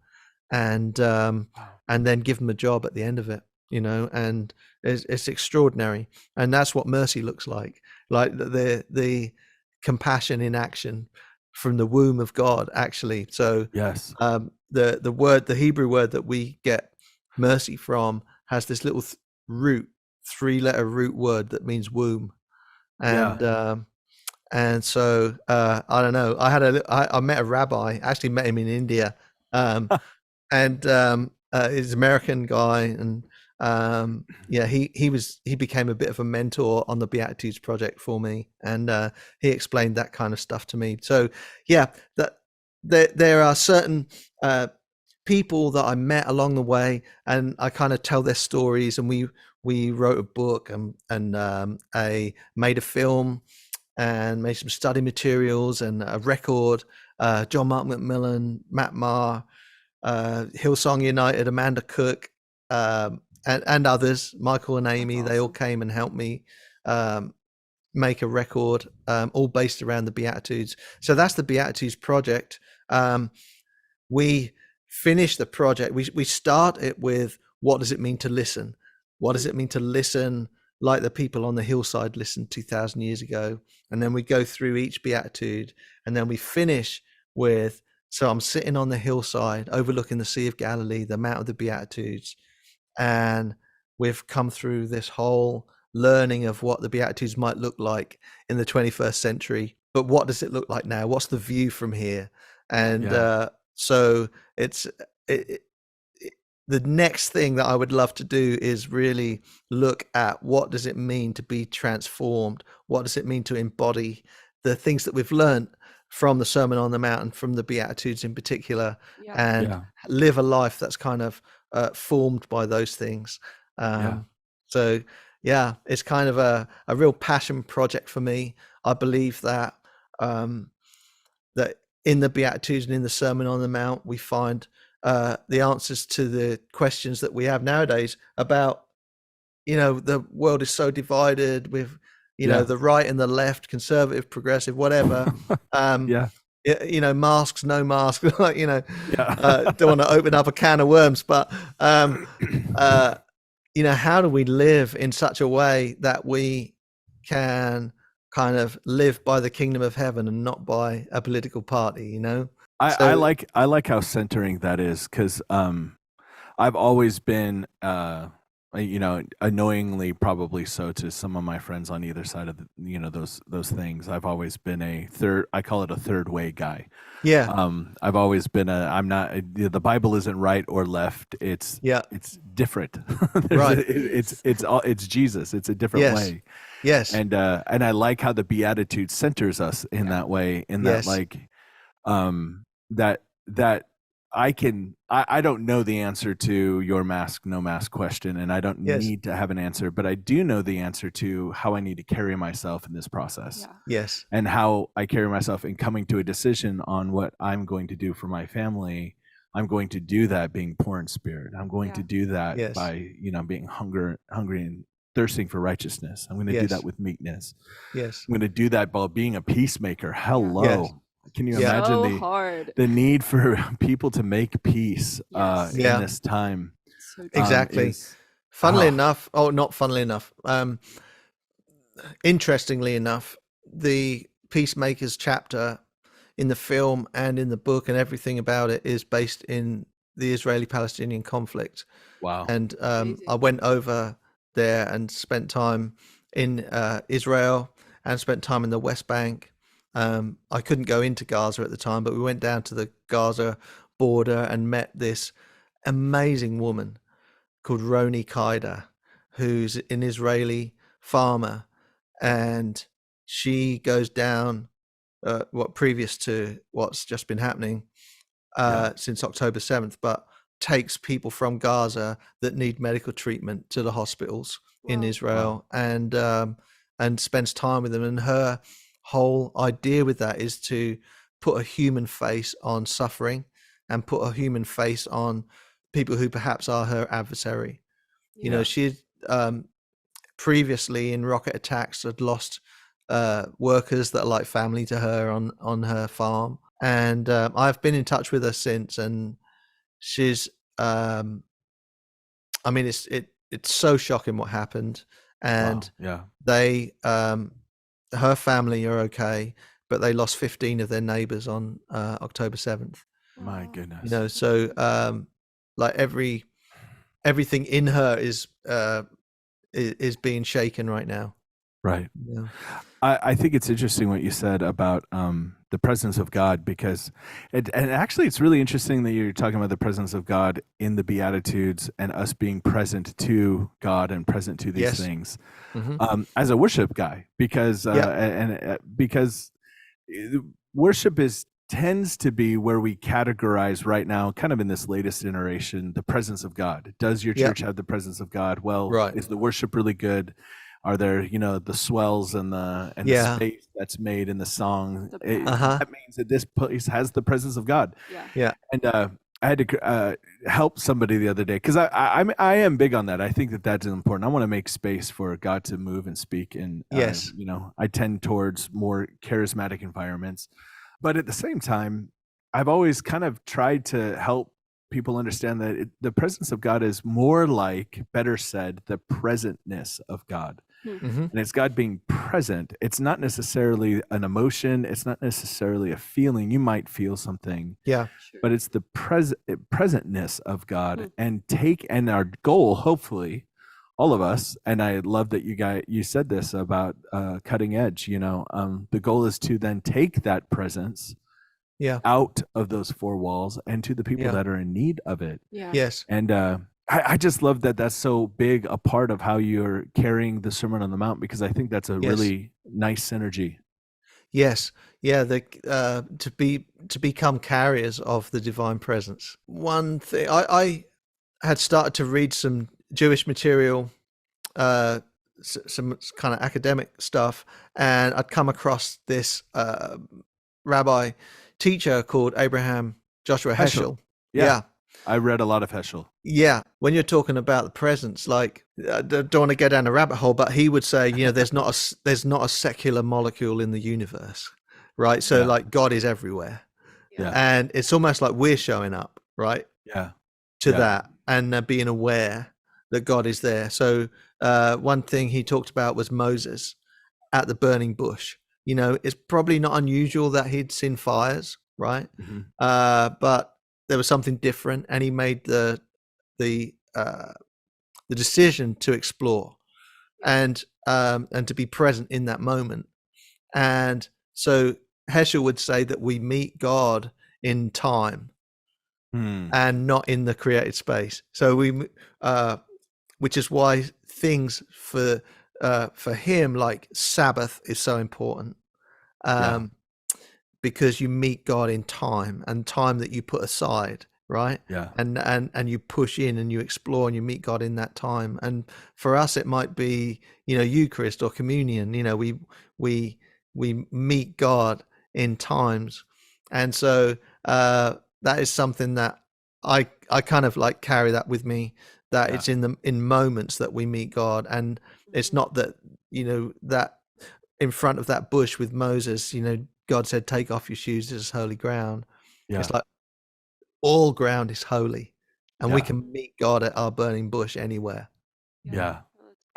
and then give them a job at the end of it, you know. And it's extraordinary, and that's what mercy looks like the compassion in action from the womb of God, actually. So the Hebrew word that we get mercy from has this little three-letter root word that means womb. And so I don't know, I met a rabbi, actually met him in India, and he's an American guy, and he became a bit of a mentor on the Beatitudes Project for me, and he explained that kind of stuff to me. So that there are certain people that I met along the way, and I kind of tell their stories, and we wrote a book, and I made a film and made some study materials and a record. John Mark McMillan, Matt Maher, Hillsong United, Amanda Cook, and others, Michael and Amy, they all came and helped me make a record, all based around the Beatitudes. So that's the Beatitudes Project. We finish the project. We start it with, what does it mean to listen? What does it mean to listen like the people on the hillside listened 2,000 years ago? And then we go through each Beatitude, and then we finish with, so I'm sitting on the hillside overlooking the Sea of Galilee, the Mount of the Beatitudes, and we've come through this whole learning of what the Beatitudes might look like in the 21st century. But what does it look like now? What's the view from here? And so it's the next thing that I would love to do is really look at, what does it mean to be transformed? What does it mean to embody the things that we've learned from the Sermon on the Mount and from the Beatitudes in particular, and live a life that's kind of formed by those things. So it's kind of a real passion project for me. I believe that that in the Beatitudes and in the Sermon on the Mount, we find the answers to the questions that we have nowadays about, the world is so divided with, the right and the left, conservative, progressive, whatever. Masks, no masks, don't want to open up a can of worms, but, how do we live in such a way that we can kind of live by the kingdom of heaven and not by a political party, I like how centering that is, because I've always been annoyingly probably so to some of my friends on either side of those things. I've always been I call it a third way guy. I've always been I'm not, the Bible isn't right or left, it's different. Right. It's Jesus, it's a different way. Yes. And I like how the Beatitude centers us in that way, in that that I don't know the answer to your mask, no mask question, and I don't need to have an answer, but I do know the answer to how I need to carry myself in this process. Yes. And how I carry myself in coming to a decision on what I'm going to do for my family. I'm going to do that being poor in spirit. I'm going to do that by, being hungry and thirsting for righteousness. I'm going to do that with meekness. Yes. I'm going to do that by being a peacemaker. Hello. Yes. Can you imagine the need for people to make peace in this time? Exactly. Funnily enough, not funnily enough. Interestingly enough, the Peacemakers chapter in the film and in the book and everything about it is based in the Israeli-Palestinian conflict. Wow. And I went over there and spent time in Israel and spent time in the West Bank. I couldn't go into Gaza at the time, but we went down to the Gaza border and met this amazing woman called Roni Kaida, who's an Israeli farmer, and she goes down previous to what's just been happening since October 7th, but takes people from Gaza that need medical treatment to the hospitals in Israel and spends time with them. And her whole idea with that is to put a human face on suffering and put a human face on people who perhaps are her adversary. She previously in rocket attacks had lost workers that are like family to her on her farm, and I've been in touch with her since, and she's it's so shocking what happened, and they her family are okay, but they lost 15 of their neighbors on October 7th. My goodness. So like everything in her is being shaken right now. Right. Yeah. I think it's interesting what you said about the presence of God, because and actually it's really interesting that you're talking about the presence of God in the Beatitudes and us being present to God and present to these things as a worship guy, because because worship tends to be where we categorize right now, kind of in this latest iteration, the presence of God. Does your church have the presence of God? Well, is the worship really good? Are there, the swells and the space that's made in the song? That means that this place has the presence of God. Yeah. And I had to help somebody the other day, because I am big on that. I think that that's important. I want to make space for God to move and speak. And I tend towards more charismatic environments. But at the same time, I've always kind of tried to help people understand that the presence of God is more like, better said, the presentness of God. And it's God being present. It's not necessarily an emotion. It's not necessarily a feeling. You might feel something, but it's the presentness of God. And our goal, hopefully, all of us. And I love that you said this about cutting edge. The goal is to then take that presence out of those four walls and to the people that are in need of it. Yes. And I just love that that's so big a part of how you're carrying the Sermon on the Mount, because I think that's a really nice synergy. Yes. Yeah. To become carriers of the divine presence. One thing, I had started to read some Jewish material, some kind of academic stuff, and I'd come across this rabbi teacher called Abraham Joshua Heschel. Yeah. I read a lot of Heschel. Yeah, when you're talking about the presence, like I don't want to go down a rabbit hole, but he would say, there's not a secular molecule in the universe, right? So like God is everywhere, and it's almost like we're showing up, right? To that and being aware that God is there. So one thing he talked about was Moses at the burning bush. It's probably not unusual that he'd seen fires, right? But there was something different, and he made the decision to explore and to be present in that moment. And so Heschel would say that we meet God in time and not in the created space. So which is why things for him like Sabbath is so important. Because you meet God in time, and time that you put aside, right? And you push in and you explore and you meet God in that time. And for us, it might be, Eucharist or communion. We meet God in times, and so that is something that I kind of like carry that with me. That it's in moments that we meet God, and it's not that that in front of that bush with Moses, God said, "Take off your shoes. This is holy ground." It's like all ground is holy, and we can meet God at our burning bush anywhere. I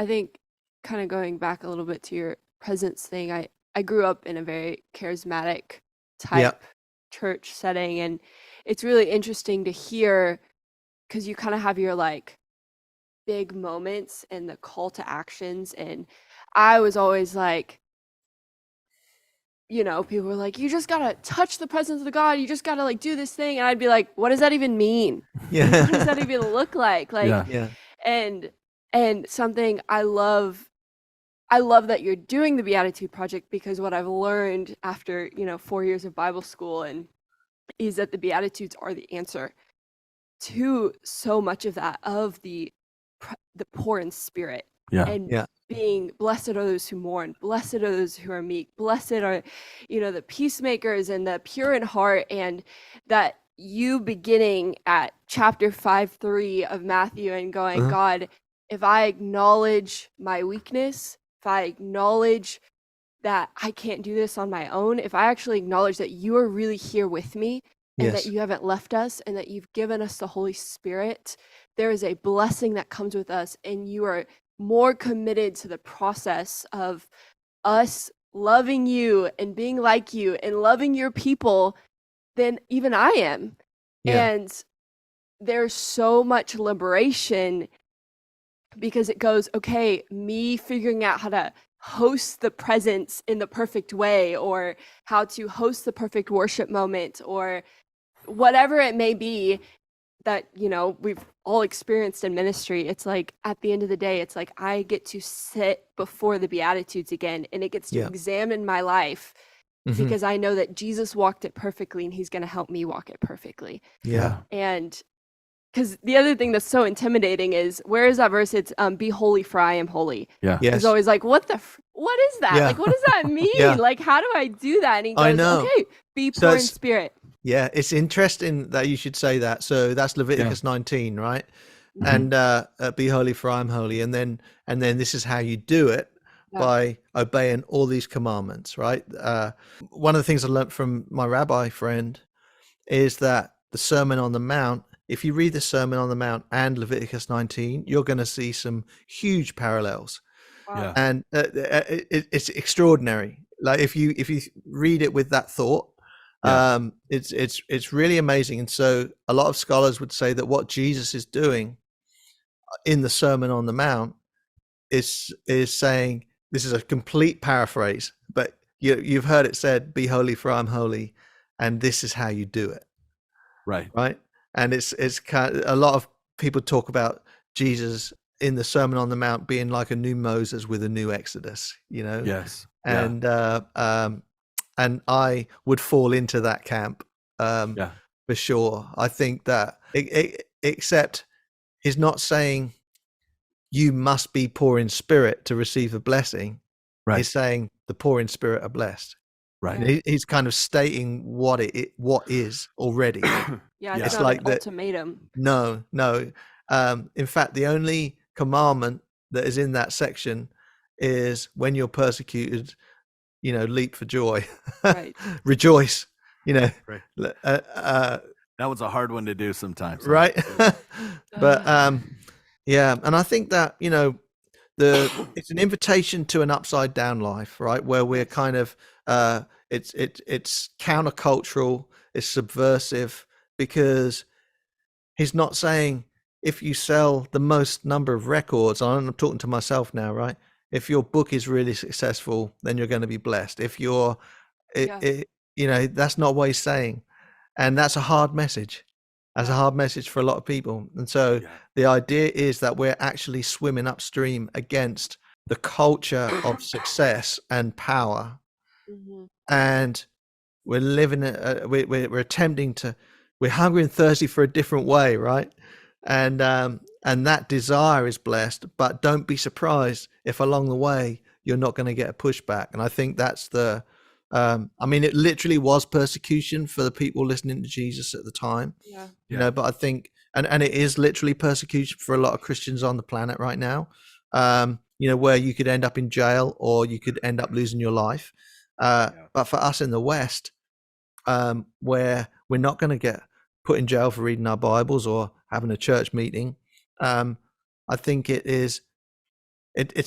think kind of going back a little bit to your presence thing, I grew up in a very charismatic type church setting, and it's really interesting to hear because you kind of have your like big moments and the call to actions, and I was always like, people were like, you just gotta touch the presence of the God, you just gotta like do this thing, and I'd be like, what does that even mean? What does that even look like? And something I love that you're doing the Beatitude Project, because what I've learned after 4 years of Bible school is that the Beatitudes are the answer to so much of that, of the poor in spirit. Being blessed are those who mourn, blessed are those who are meek, blessed are the peacemakers and the pure in heart. And that you beginning at chapter 5:3 of Matthew and going, God, if I acknowledge my weakness, if I acknowledge that I can't do this on my own, if I actually acknowledge that you are really here with me and that you haven't left us and that you've given us the Holy Spirit, there is a blessing that comes with us, and you are more committed to the process of us loving you and being like you and loving your people than even I am. And there's so much liberation because it goes, okay, me figuring out how to host the presence in the perfect way, or how to host the perfect worship moment, or whatever it may be that we've all experienced in ministry. It's like at the end of the day, it's like I get to sit before the Beatitudes again, and it gets to examine my life because I know that Jesus walked it perfectly, and he's going to help me walk it perfectly. And because the other thing that's so intimidating is, where is that verse? It's be holy for I am holy. It's always like, what is that? Like, what does that mean? Like, how do I do that? And he goes, okay, be poor in spirit. Yeah, it's interesting that you should say that. So that's Leviticus 19, right? And be holy for I am holy. And then this is how you do it, by obeying all these commandments, right? One of the things I learned from my rabbi friend is that the Sermon on the Mount, if you read the Sermon on the Mount and Leviticus 19, you're going to see some huge parallels. And it's extraordinary. Like if you read it with that thought, it's really amazing. And so a lot of scholars would say that what Jesus is doing in the Sermon on the Mount is saying, this is a complete paraphrase, but you've heard it said, be holy for I'm holy, and this is how you do it. Right. And it's kind of, a lot of people talk about Jesus in the Sermon on the Mount being like a new Moses with a new Exodus, and I would fall into that camp for sure. I think that except he's not saying you must be poor in spirit to receive a blessing. He's saying the poor in spirit are blessed. Right. And he's kind of stating what is already. Yeah, Yeah. it's It's not like an that. ultimatum. No. In fact, the only commandment that is in that section is when you're persecuted, leap for joy, Right. rejoice. Right. That was a hard one to do sometimes. right? But yeah, and I think that it's an invitation to an upside down life, right? Where we're kind of it's countercultural, it's subversive, because he's not saying if you sell the most number of records, I'm talking to myself now, right? If your book is really successful, then you're going to be blessed. If you're, that's not what he's saying. And that's a hard message. That's a hard message for a lot of people. And so the idea is that we're actually swimming upstream against the culture of success and power. Mm-hmm. And we're living, we're attempting to, we're hungry and thirsty for a different way, right? And that desire is blessed, but don't be surprised if along the way you're not going to get a pushback. And I think that's it literally was persecution for the people listening to Jesus at the time. But I think, and it is literally persecution for a lot of Christians on the planet right now. Where you could end up in jail or you could end up losing your life. But for us in the West, where we're not going to get put in jail for reading our Bibles or having a church meeting, I think it's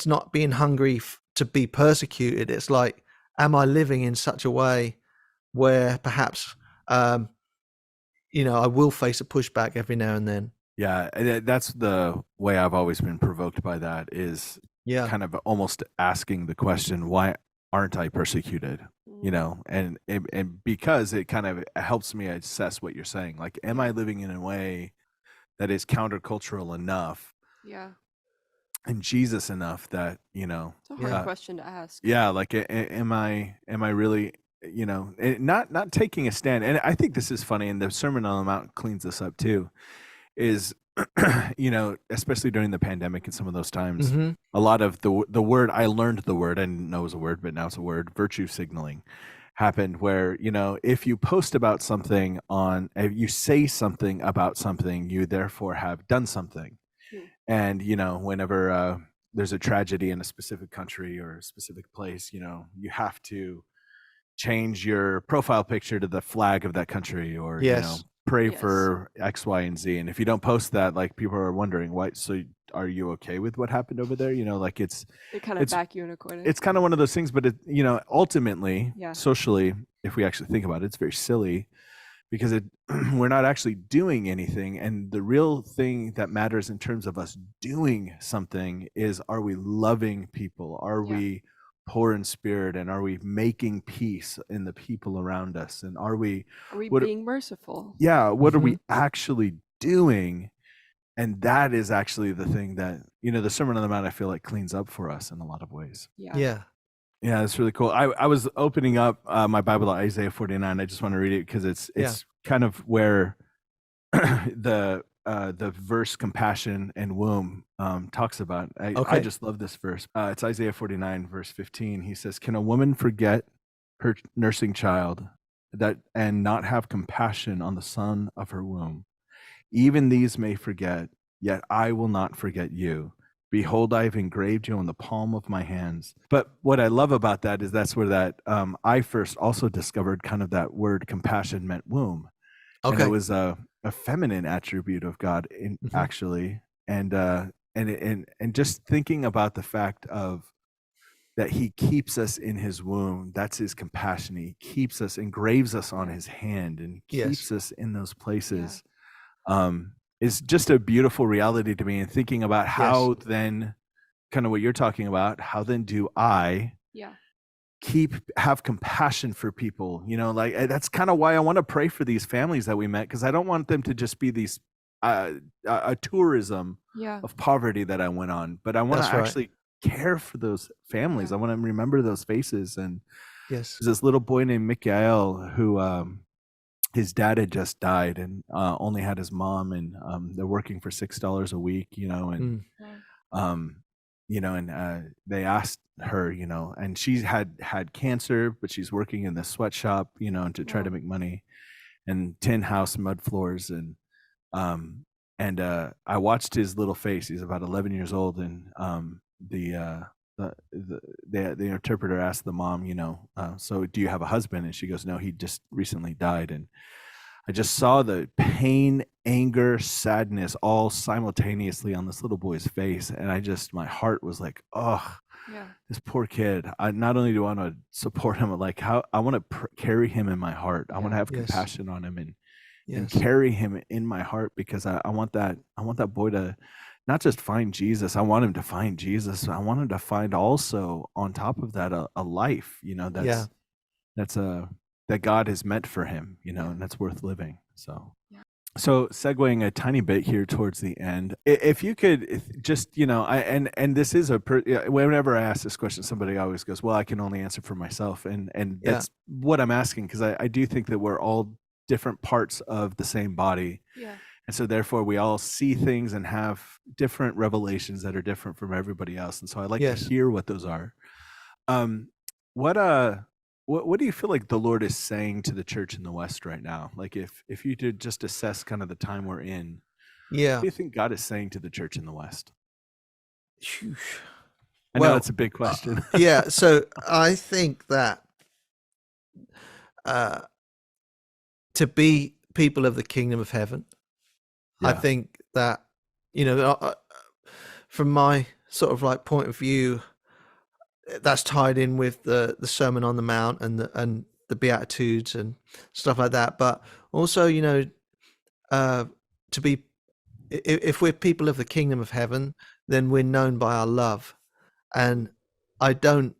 not being hungry to be persecuted. It's like, am I living in such a way where perhaps, I will face a pushback every now and then? Yeah, that's the way I've always been provoked by that, is kind of almost asking the question, why aren't I persecuted? And because it kind of helps me assess what you're saying. Like, am I living in a way that is countercultural enough? Yeah. And Jesus enough that, It's a hard question to ask. Yeah, like, am I really, not taking a stand? And I think this is funny, and the Sermon on the Mount cleans this up too, is, especially during the pandemic and some of those times, a lot of the word, I learned the word, I didn't know it was a word, but now it's a word, virtue signaling happened, where, if you post about something if you say something about something, you therefore have done something. And, whenever there's a tragedy in a specific country or a specific place, you have to change your profile picture to the flag of that country, or, pray for X, Y, and Z. And if you don't post that, like, people are wondering, what, so are you okay with what happened over there? Like, they kind of back you in a corner. It's kind of one of those things, but ultimately, socially, if we actually think about it, it's very silly, because we're not actually doing anything. And the real thing that matters in terms of us doing something is, are we loving people? Are we poor in spirit? And are we making peace in the people around us? And are we being merciful? Yeah. What are we actually doing? And that is actually the thing that, the Sermon on the Mount, I feel like, cleans up for us in a lot of ways. Yeah. Yeah, it's really cool. I was opening up my Bible to Isaiah 49. I just want to read it because it's kind of where the verse compassion and womb talks about. I just love this verse. It's Isaiah 49, verse 15. He says, "Can a woman forget her nursing child and not have compassion on the son of her womb? Even these may forget, yet I will not forget you. Behold, I have engraved you on the palm of my hands." But what I love about that is that's where that I first also discovered kind of that word compassion meant womb. And it was a feminine attribute of God, actually. And just thinking about the fact of that he keeps us in his womb, that's his compassion. He keeps us, engraves us on his hand, and keeps us in those places. Is just a beautiful reality to me. And thinking about how then, kind of what you're talking about, how then do I have compassion for people? Like, that's kind of why I want to pray for these families that we met, because I don't want them to just be these a tourism of poverty that I went on, but I want to actually care for those families. I want to remember those faces. And there's this little boy named Mikael who his dad had just died, and only had his mom, and they're working for $6 a week, and and they asked her, and she's had cancer, but she's working in the sweatshop, to try to Wow. make money, and tin house, mud floors, um, and I watched his little face. He's about 11 years old, and the interpreter asked the mom, so do you have a husband? And she goes, no, he just recently died. And I just saw the pain, anger, sadness all simultaneously on this little boy's face, and my heart was like, oh, Yeah. this poor kid. I not only do I want to support him, but like how I want to carry him in my heart. I want to have Yes. compassion on him and Yes. carry him in my heart, because I want that boy to not just find Jesus. I want him to find Jesus. I want him to find also on top of that a life, Yeah. that's that God has meant for him, and that's worth living. So. Yeah. So segueing a tiny bit here towards the end, if you could just, and this is whenever I ask this question, somebody always goes, well, I can only answer for myself. And Yeah. that's what I'm asking, because I do think that we're all different parts of the same body. Yeah. And so therefore we all see things and have different revelations that are different from everybody else. And so I'd like Yes. to hear what those are. What do you feel like the Lord is saying to the church in the West right now? Like if you did just assess kind of the time we're in, Yeah. what do you think God is saying to the church in the West? Phew. I know that's a big question. Yeah. So I think that to be people of the kingdom of heaven, I Yeah. think that, from my sort of like point of view, that's tied in with the Sermon on the Mount and the Beatitudes and stuff like that. But also, to be, if we're people of the kingdom of heaven, then we're known by our love. And I don't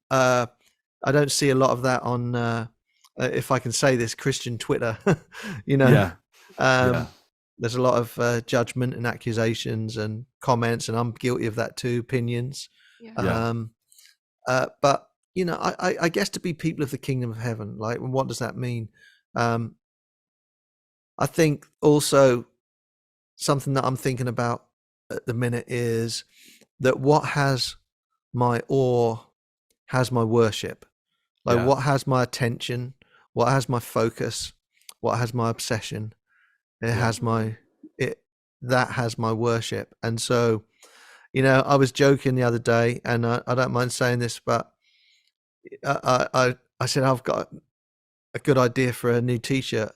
see a lot of that on, if I can say this, Christian Twitter. Yeah. There's a lot of judgment and accusations and comments, and I'm guilty of that too. Opinions. Yeah. But I guess to be people of the kingdom of heaven, like, what does that mean? I think also something that I'm thinking about at the minute is that what has my awe has my worship. Like, what has my attention, what has my focus, what has my obsession, that has my worship. And so, I was joking the other day, and I don't mind saying this, but I said, I've got a good idea for a new t-shirt.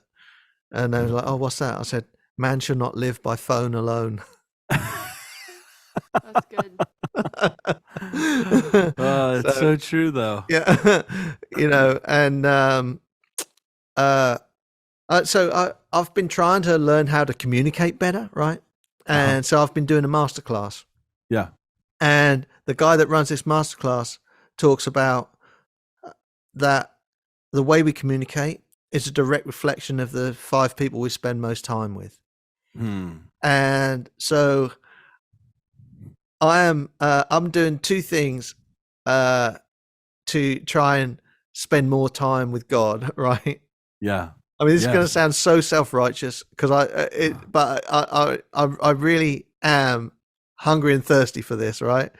And they were like, oh, what's that? I said, man should not live by phone alone. That's good. It's so true though. Yeah. And so I've been trying to learn how to communicate better, right? And so I've been doing a masterclass. Yeah. And the guy that runs this masterclass talks about that the way we communicate is a direct reflection of the 5 people we spend most time with. And so I'm doing 2 things to try and spend more time with God, right? Yeah. I mean, this is going to sound so self-righteous, because I really am hungry and thirsty for this, right?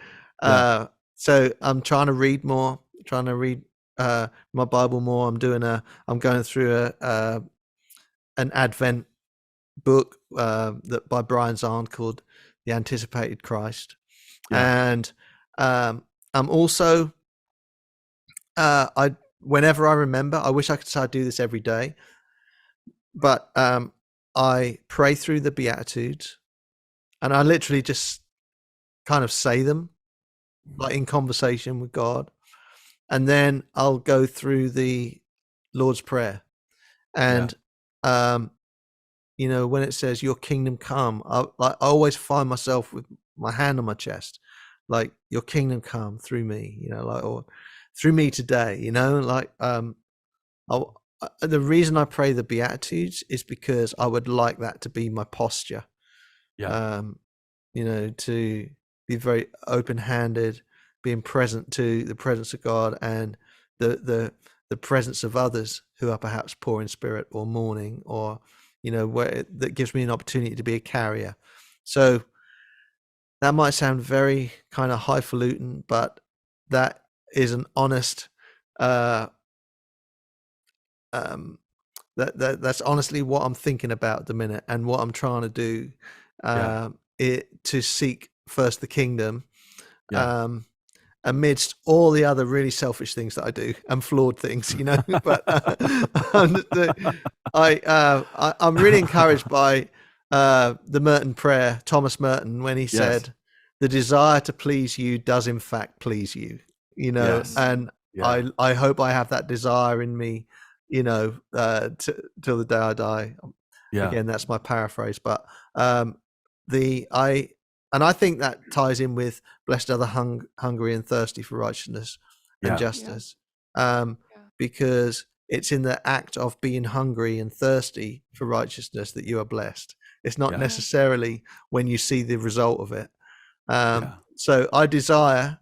So I'm trying to read more, trying to read my Bible more. I'm going through an Advent book that by Brian Zahn called The Anticipated Christ. And I'm also whenever I remember, I wish I could say I do this every day, but I pray through the Beatitudes, and I literally just kind of say them, like in conversation with God, and then I'll go through the Lord's Prayer, and when it says "Your kingdom come," I always find myself with my hand on my chest, like, "Your kingdom come through me," or through me today, the reason I pray the Beatitudes is because I would like that to be my posture. To be very open-handed, being present to the presence of God and the presence of others who are perhaps poor in spirit or mourning, or that gives me an opportunity to be a carrier. So that might sound very kind of highfalutin, but that is an honest, that's honestly what I'm thinking about at the minute, and what I'm trying to do, to seek first the kingdom, amidst all the other really selfish things that I do and flawed things, you know. But I'm really encouraged by the Merton prayer, Thomas Merton, when he said, "The desire to please you does in fact please you," you know. And I hope I have that desire in me, you know, till the day I die. Again, that's my paraphrase, but I think that ties in with blessed are the hungry and thirsty for righteousness and justice, because it's in the act of being hungry and thirsty for righteousness that you are blessed. It's not necessarily when you see the result of it. So I desire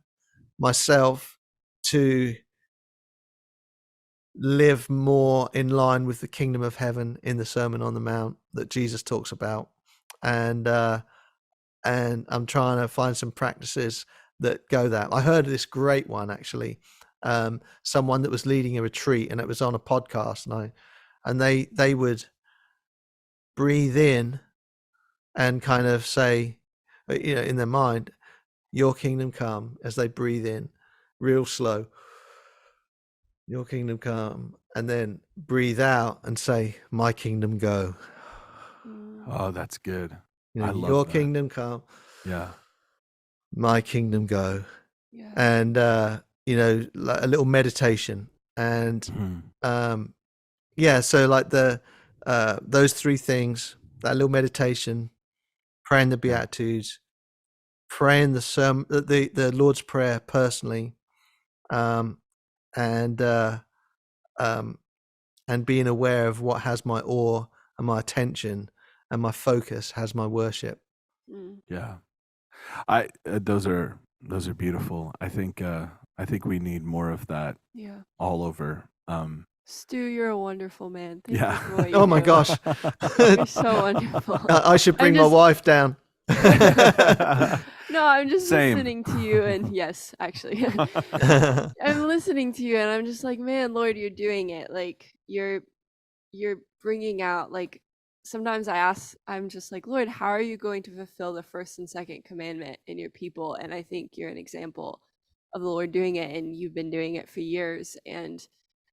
myself to live more in line with the kingdom of heaven in the Sermon on the Mount that Jesus talks about, and I'm trying to find some practices that go that. I heard this great one actually, someone that was leading a retreat, and it was on a podcast, and they would breathe in and kind of say, you know, in their mind, "Your kingdom come," as they breathe in real slow, "Your kingdom come," and then breathe out and say, "My kingdom go." Oh, that's good. You know, I love your that. kingdom come, my kingdom go. And you know, like a little meditation, and so like the those three things, that little meditation, praying the Beatitudes, praying the Lord's Prayer personally, and being aware of what has my awe and my attention, and my focus has my worship. Those are beautiful. I think we need more of that all over. Stu, you're a wonderful man. Thank Yeah. you for what you Oh my do. gosh. You're so wonderful. I should bring my wife down. No, I'm just Same. listening to you, and yes, actually, I'm listening to you, and I'm just like, man, Lord, you're doing it. Like you're bringing out, like, sometimes I'm just like, Lord, how are you going to fulfill the first and second commandment in your people? And I think you're an example of the Lord doing it, and you've been doing it for years. And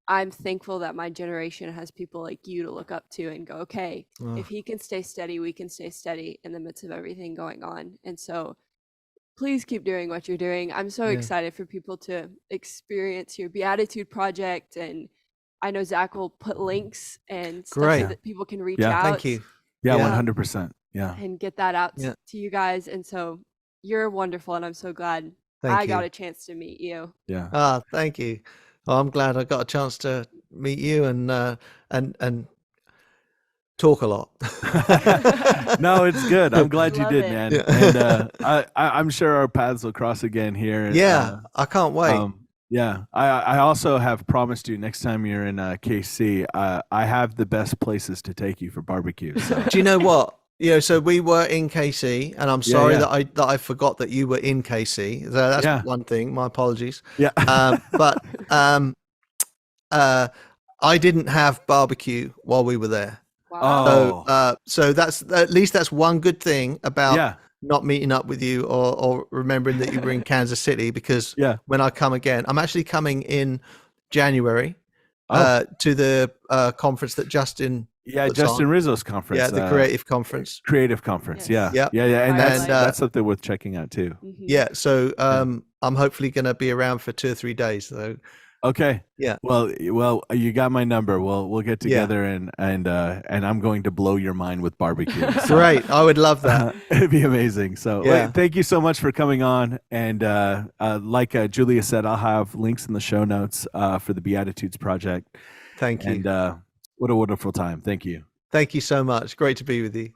I'm thankful that my generation has people like you to look up to and go, okay, if he can stay steady, we can stay steady in the midst of everything going on. And so please keep doing what you're doing. I'm so excited for people to experience your Beatitude Project, and I know Zack will put links and stuff so that people can reach out. Thank you. 100%. And get that out to you guys. And so you're wonderful, and I'm so glad I got a chance to meet you. Thank you. Well, I'm glad I got a chance to meet you and talk a lot. No, it's good. I'm glad you Love did, it. man. And I'm sure our paths will cross again here. I can't wait. I also have promised you next time you're in KC, I have the best places to take you for barbecue. So. Do you know what? You know, so we were in KC, and I'm sorry that I forgot that you were in KC. So that's one thing. My apologies. But I didn't have barbecue while we were there. Wow. So that's at least that's one good thing about not meeting up with you or remembering that you were in Kansas City, because when I come again, I'm actually coming in January to the conference that Justin Justin Rizzo's conference, the creative conference. And that's something worth checking out too. So I'm hopefully going to be around for 2 or 3 days, so okay. Well, you got my number. We'll get together and I'm going to blow your mind with barbecue. So, great. I would love that. It'd be amazing. So thank you so much for coming on. And like Julia said, I'll have links in the show notes for the Beatitudes Project. Thank you. And what a wonderful time. Thank you. Thank you so much. Great to be with you.